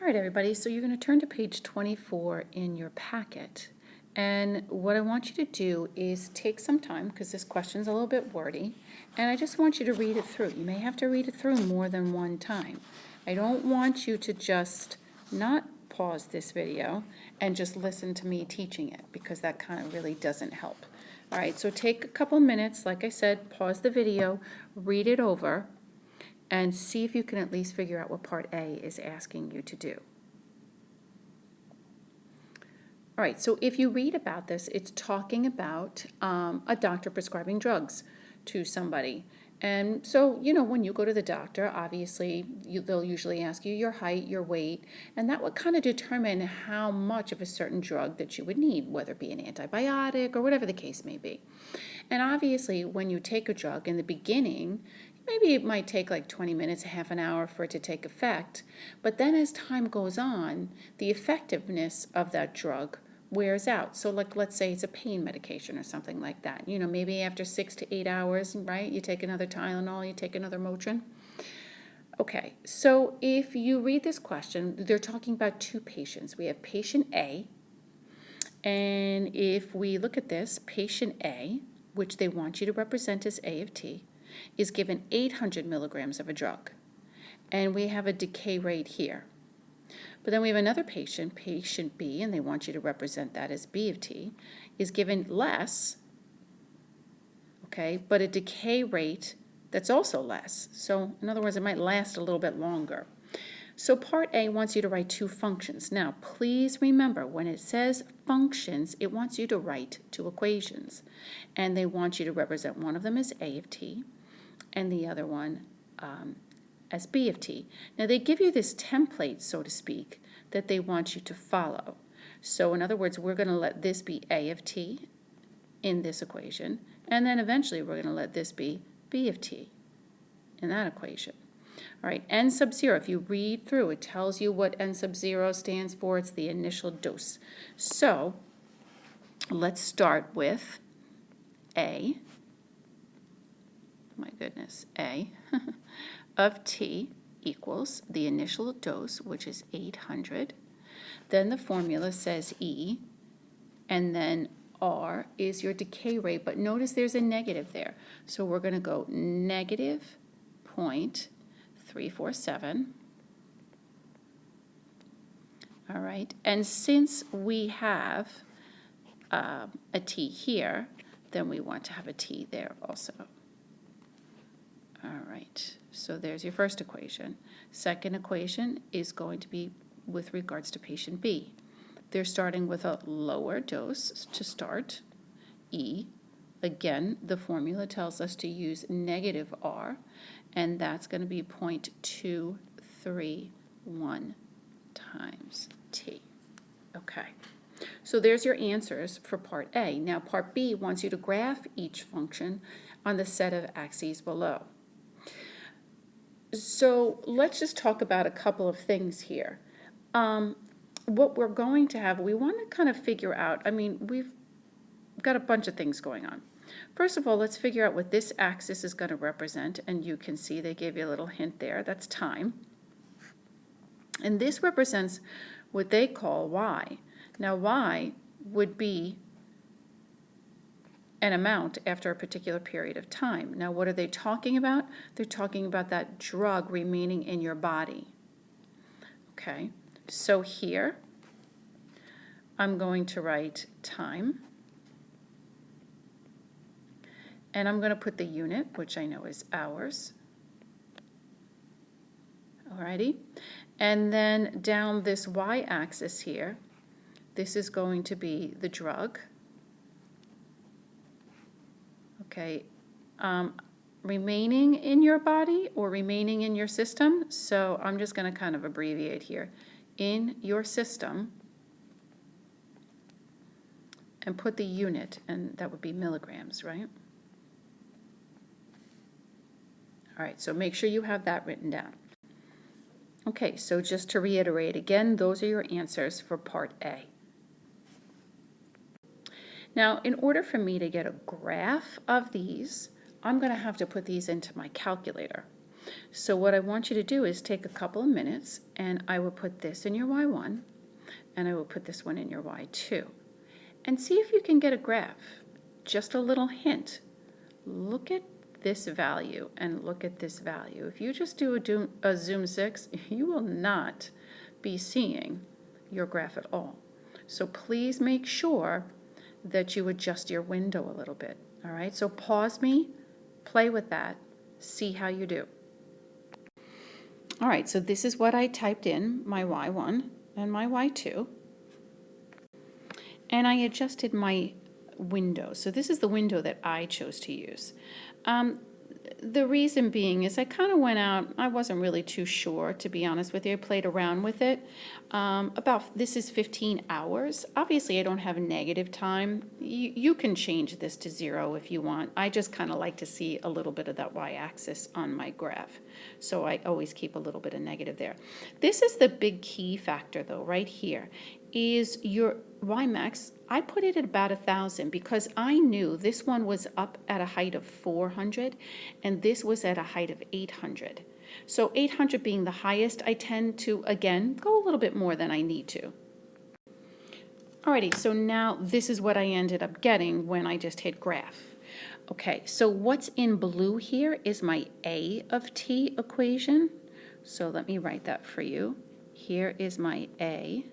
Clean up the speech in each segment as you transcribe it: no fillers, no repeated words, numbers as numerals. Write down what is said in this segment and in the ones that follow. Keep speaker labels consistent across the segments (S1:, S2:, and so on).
S1: All right, everybody, so you're going to turn to page 24 in your packet. And what I want you to do is take some time, because this question's a little bit wordy, and I just want you to read it through. You may have to read it through more than one time. I don't want you to just not pause this video and just listen to me teaching it, because that kind of really doesn't help. All right, so take a couple minutes, like I said, pause the video, read it over, and see if you can at least figure out what part A is asking you to do. All right, so if you read about this, it's talking about a doctor prescribing drugs to somebody. And so, when you go to the doctor, obviously, they'll usually ask you your height, your weight, and that would kind of determine how much of a certain drug that you would need, whether it be an antibiotic or whatever the case may be. And obviously, when you take a drug in the beginning, maybe it might take like 20 minutes, a half an hour for it to take effect. But then as time goes on, the effectiveness of that drug wears out. So like, let's say it's a pain medication or something like that. Maybe after 6 to 8 hours, right, you take another Tylenol, you take another Motrin. Okay, so if you read this question, they're talking about two patients. We have patient A, and if we look at this, patient A, which they want you to represent as A of T, is given 800 milligrams of a drug. And we have a decay rate here. But then we have another patient, patient B, and they want you to represent that as B of T, is given less, okay, but a decay rate that's also less. So in other words, it might last a little bit longer. So part A wants you to write two functions. Now, please remember, when it says functions, it wants you to write two equations. And they want you to represent one of them as A of T and the other one as B of T. Now, they give you this template, so to speak, that they want you to follow. So in other words, we're going to let this be A of T in this equation, and then eventually we're going to let this be B of T in that equation. All right, N sub 0, if you read through, it tells you what N sub 0 stands for. It's the initial dose. So let's start with A, my goodness, A of T equals the initial dose, which is 800. Then the formula says E, and then R is your decay rate. But notice there's a negative there. So we're going to go negative 0.347. All right, and since we have a T here, then we want to have a T there also. All right, so there's your first equation. Second equation is going to be with regards to patient B. They're starting with a lower dose to start, E. Again, the formula tells us to use negative R, and that's going to be 0.231 times T. Okay, so there's your answers for part A. Now part B wants you to graph each function on the set of axes below. So let's just talk about a couple of things here. What we're going to have, we want to kind of figure out, we've got a bunch of things going on. First of all, let's figure out what this axis is going to represent, and you can see they gave you a little hint there. That's time. And this represents what they call Y. Now, Y would be an amount after a particular period of time. Now, what are they talking about? They're talking about that drug remaining in your body. Okay, so here I'm going to write time, and I'm going to put the unit, which I know is hours. Alrighty, and then down this y-axis here, this is going to be the drug. Okay, remaining in your body or remaining in your system. So I'm just going to kind of abbreviate here. In your system, and put the unit, and that would be milligrams, right? All right, so make sure you have that written down. Okay, so just to reiterate again, those are your answers for part A. Now, in order for me to get a graph of these, I'm going to have to put these into my calculator. So what I want you to do is take a couple of minutes, and I will put this in your Y1, and I will put this one in your Y2. And see if you can get a graph. Just a little hint. Look at this value and look at this value. If you just do a zoom 6, you will not be seeing your graph at all. So please make sure that you adjust your window a little bit. All right, so pause me, play with that, see how you do. All right, so this is what I typed in, my Y1 and my Y2. And I adjusted my window. So this is the window that I chose to use. The reason being is I kind of went out, I wasn't really too sure, to be honest with you. I played around with it. This is 15 hours. Obviously, I don't have negative time. You can change this to 0 if you want. I just kind of like to see a little bit of that y-axis on my graph. So I always keep a little bit of negative there. This is the big key factor, though, right here, is your y-max. I put it at about 1,000 because I knew this one was up at a height of 400 and this was at a height of 800. So 800 being the highest, I tend to, again, go a little bit more than I need to. Alrighty, so now this is what I ended up getting when I just hit graph. Okay, so what's in blue here is my A of t equation. So let me write that for you. Here is my A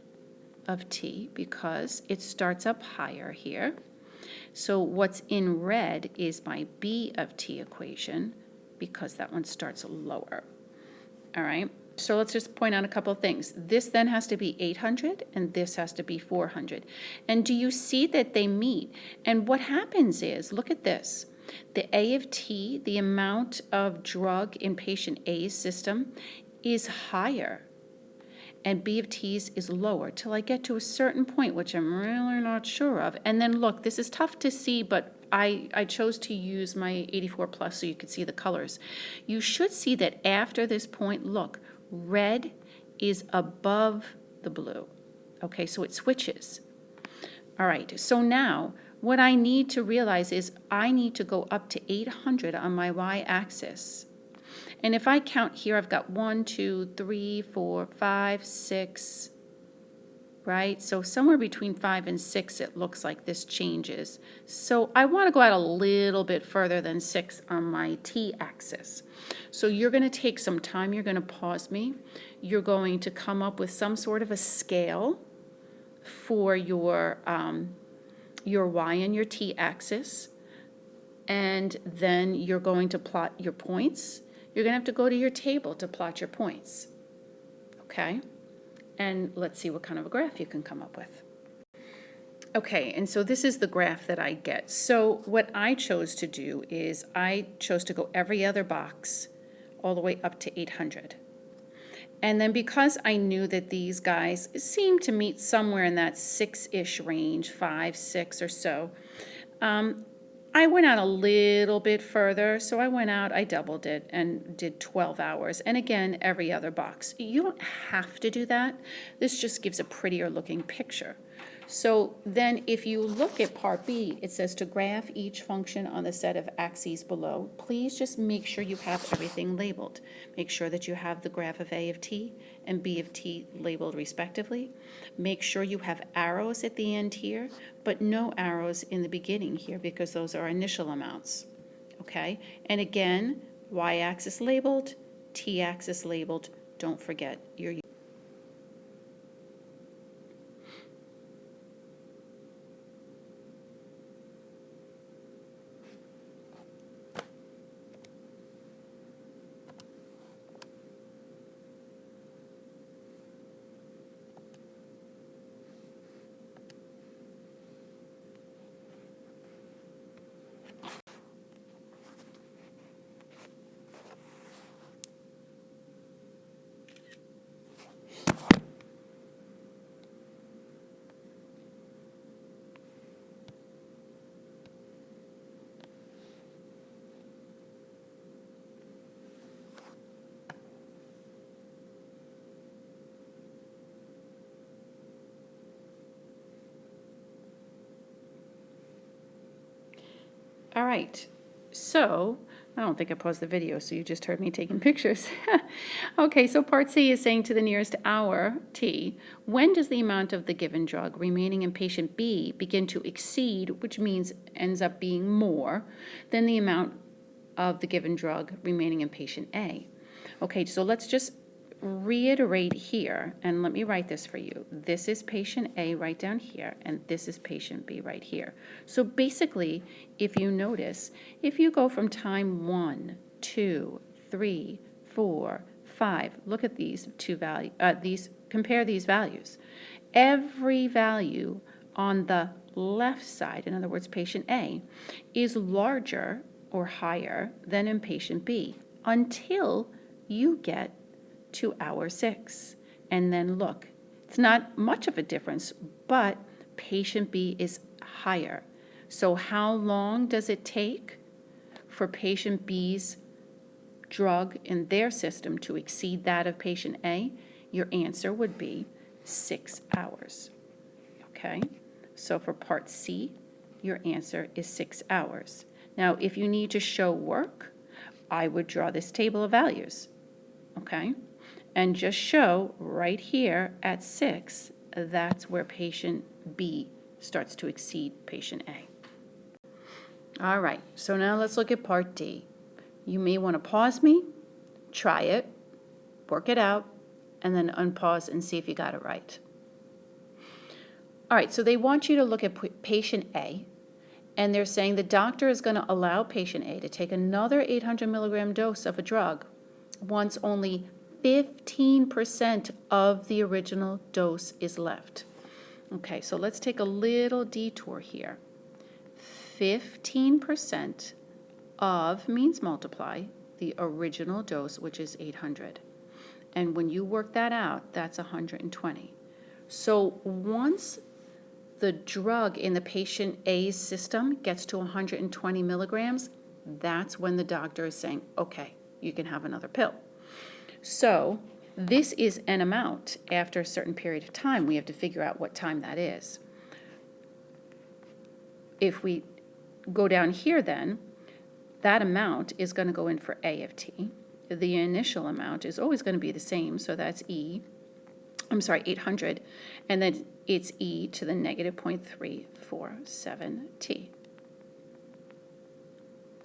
S1: of t because it starts up higher here. So what's in red is my B of t equation because that one starts lower. All right, so let's just point out a couple of things. This then has to be 800 and this has to be 400. And do you see that they meet? And what happens is, look at this. The A of t, the amount of drug in patient A's system, is higher and B of t's is lower till I get to a certain point, which I'm really not sure of. And then look, this is tough to see, but I chose to use my 84 plus so you could see the colors. You should see that after this point, look, red is above the blue. Okay, so it switches. All right, so now what I need to realize is I need to go up to 800 on my y-axis. And if I count here, I've got 1, 2, 3, 4, 5, 6, right? So somewhere between 5 and 6, it looks like this changes. So I want to go out a little bit further than 6 on my t-axis. So you're going to take some time. You're going to pause me. You're going to come up with some sort of a scale for your y and your t-axis. And then you're going to plot your points. You're going to have to go to your table to plot your points, okay? And let's see what kind of a graph you can come up with. Okay, and so this is the graph that I get. So what I chose to do is I chose to go every other box all the way up to 800. And then because I knew that these guys seemed to meet somewhere in that 6-ish range, 5, 6 or so, I went out a little bit further, so I went out, I doubled it and did 12 hours. And again, every other box. You don't have to do that. This just gives a prettier looking picture. So then if you look at part B, it says to graph each function on the set of axes below. Please just make sure you have everything labeled. Make sure that you have the graph of A of t and B of t labeled respectively. Make sure you have arrows at the end here, but no arrows in the beginning here because those are initial amounts. Okay, and again, y-axis labeled, t-axis labeled. Don't forget your All right, so I don't think I paused the video, so you just heard me taking pictures. Okay, so part C is saying to the nearest hour, t, when does the amount of the given drug remaining in patient B begin to exceed, which means ends up being more, than the amount of the given drug remaining in patient A? Okay, so let's just reiterate here, and let me write this for you. This is patient A right down here, and this is patient B right here. So basically, if you notice, if you go from time 1, 2, 3, 4, 5, look at these two values, compare these values. Every value on the left side, in other words, patient A, is larger or higher than in patient B until you get to hour 6. And then look, it's not much of a difference, but patient B is higher. So how long does it take for patient B's drug in their system to exceed that of patient A? Your answer would be 6 hours. Okay, so for part C, your answer is 6 hours. Now, if you need to show work, I would draw this table of values, okay? And just show right here at 6, that's where patient B starts to exceed patient A. All right, so now let's look at part D. You may want to pause me, try it, work it out, and then unpause and see if you got it right. All right, so they want you to look at patient A, and they're saying the doctor is going to allow patient A to take another 800 milligram dose of a drug once only 15% of the original dose is left. Okay, so let's take a little detour here. 15% of means multiply the original dose, which is 800. And when you work that out, that's 120. So once the drug in the patient A's system gets to 120 milligrams, that's when the doctor is saying, okay, you can have another pill. So this is an amount after a certain period of time. We have to figure out what time that is. If we go down here then, that amount is going to go in for A of t. The initial amount is always going to be the same, so that's 800, and then it's e to the negative 0.347 t.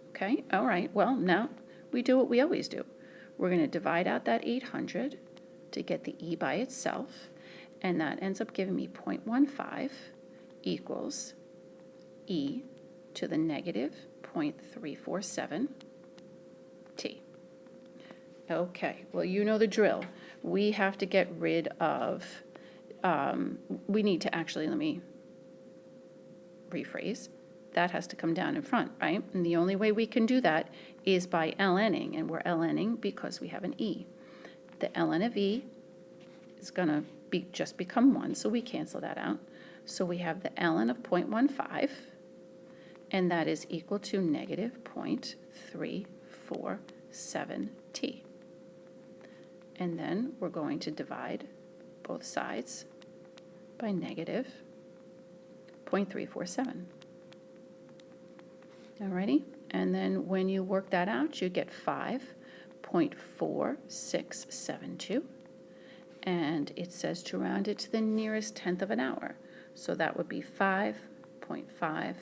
S1: Okay, all right, well, now we do what we always do. We're going to divide out that 800 to get the e by itself, and that ends up giving me 0.15 equals e to the negative 0.347 t. Okay, well, you know the drill. We have to get rid of, we need to actually, let me rephrase. That has to come down in front, right? And the only way we can do that is by ln'ing, and we're ln'ing because we have an e. The ln of e is going to just become 1, so we cancel that out. So we have the ln of 0.15, and that is equal to negative 0.347 t. And then we're going to divide both sides by negative 0.347. Alrighty, and then when you work that out, you get 5.4672, and it says to round it to the nearest tenth of an hour, so that would be 5.5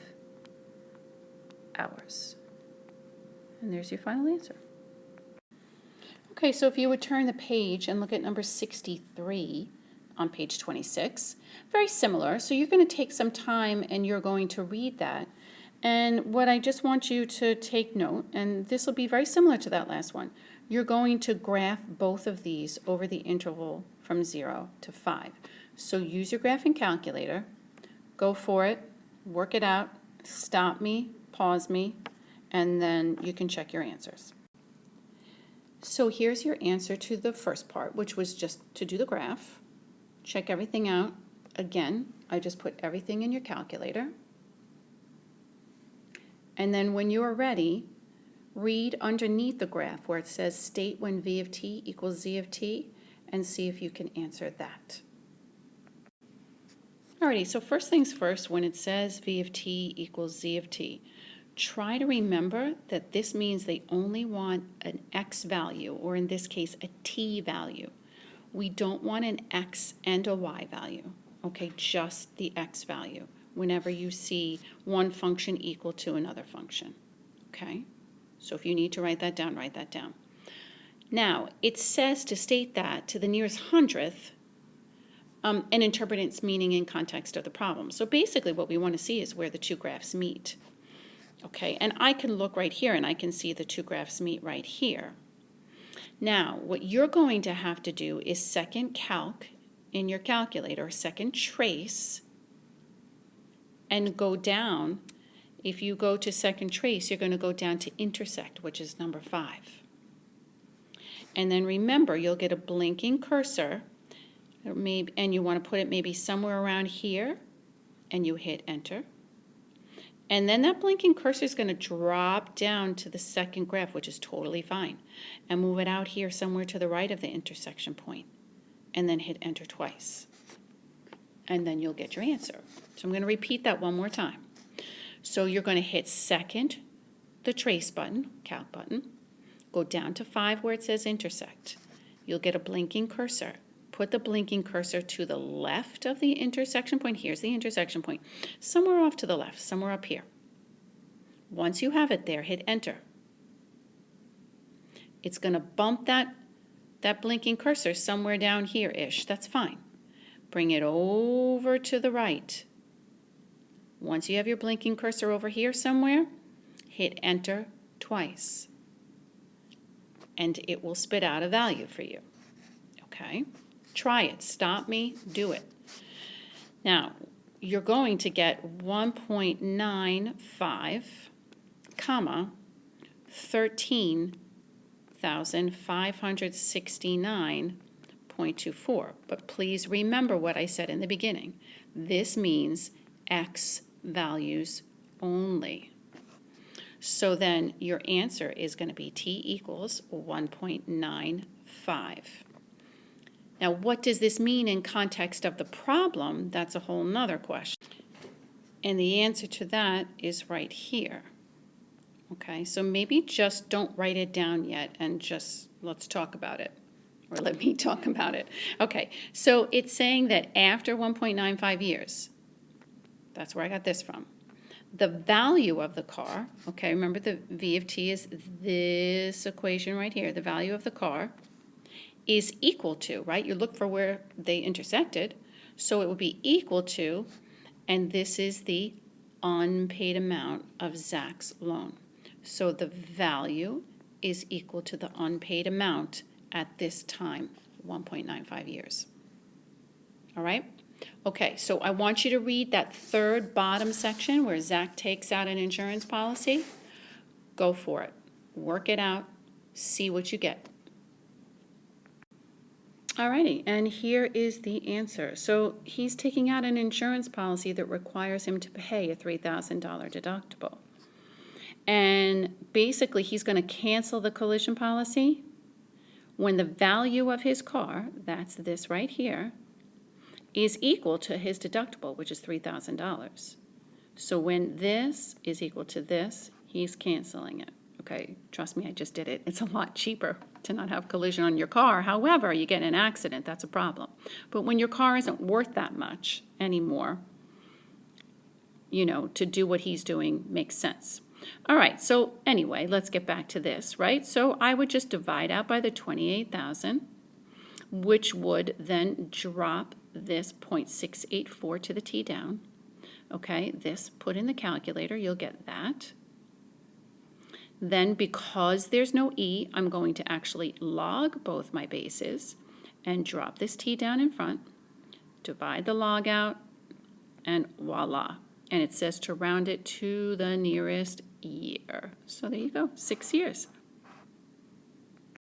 S1: hours. And there's your final answer. Okay, so if you would turn the page and look at number 63 on page 26, very similar. So you're going to take some time and you're going to read that. And what I just want you to take note, and this will be very similar to that last one, you're going to graph both of these over the interval from 0 to 5. So use your graphing calculator, go for it, work it out, stop me, pause me, and then you can check your answers. So here's your answer to the first part, which was just to do the graph. Check everything out. Again, I just put everything in your calculator. And then when you are ready, read underneath the graph where it says state when v of t equals z of t, and see if you can answer that. Alrighty, so first things first, when it says v of t equals z of t, try to remember that this means they only want an x value, or in this case, a t value. We don't want an x and a y value, okay, just the x value whenever you see one function equal to another function, okay? So if you need to write that down, write that down. Now, it says to state that to the nearest hundredth and interpret its meaning in context of the problem. So basically what we want to see is where the two graphs meet. Okay, and I can look right here and I can see the two graphs meet right here. Now, what you're going to have to do is second calc in your calculator, second trace, and go down. If you go to second trace, you're going to go down to intersect, which is number 5. And then remember, you'll get a blinking cursor, and you want to put it maybe somewhere around here, and you hit enter. And then that blinking cursor is going to drop down to the second graph, which is totally fine, and move it out here somewhere to the right of the intersection point, and then hit enter twice. And then you'll get your answer. So I'm going to repeat that one more time. So you're going to hit second, the trace button, calc button, go down to 5 where it says intersect. You'll get a blinking cursor. Put the blinking cursor to the left of the intersection point. Here's the intersection point. Somewhere off to the left, somewhere up here. Once you have it there, hit enter. It's going to bump that blinking cursor somewhere down here-ish. That's fine. Bring it over to the right. Once you have your blinking cursor over here somewhere, hit enter twice. And it will spit out a value for you. Okay? Try it. Stop me. Do it. Now, you're going to get 1.95, comma, 13,569.24. But please remember what I said in the beginning. This means x values only. So then your answer is going to be t equals 1.95. Now, what does this mean in context of the problem? That's a whole nother question. And the answer to that is right here. Okay, so maybe just don't write it down yet and just let's talk about it. Or let me talk about it. Okay, so it's saying that after 1.95 years, that's where I got this from, the value of the car, okay, remember the V of t is this equation right here, the value of the car, is equal to, right? You look for where they intersected, so it would be equal to, and this is the unpaid amount of Zach's loan. So the value is equal to the unpaid amount at this time, 1.95 years. All right? Okay, so I want you to read that third bottom section where Zach takes out an insurance policy. Go for it. Work it out. See what you get. Alrighty, and here is the answer. So he's taking out an insurance policy that requires him to pay a $3,000 deductible. And basically he's going to cancel the collision policy when the value of his car, that's this right here, is equal to his deductible, which is $3,000. So when this is equal to this, he's canceling it. Okay, trust me, I just did it. It's a lot cheaper to not have collision on your car. However, you get in an accident, that's a problem. But when your car isn't worth that much anymore, you know, to do what he's doing makes sense. All right, so anyway, let's get back to this, right? So I would just divide out by the 28,000, which would then drop this 0.684 to the t down. Okay, this put in the calculator, you'll get that. Then because there's no e, I'm going to actually log both my bases and drop this t down in front, divide the log out, and voila. And it says to round it to the nearest year. So there you go, 6 years.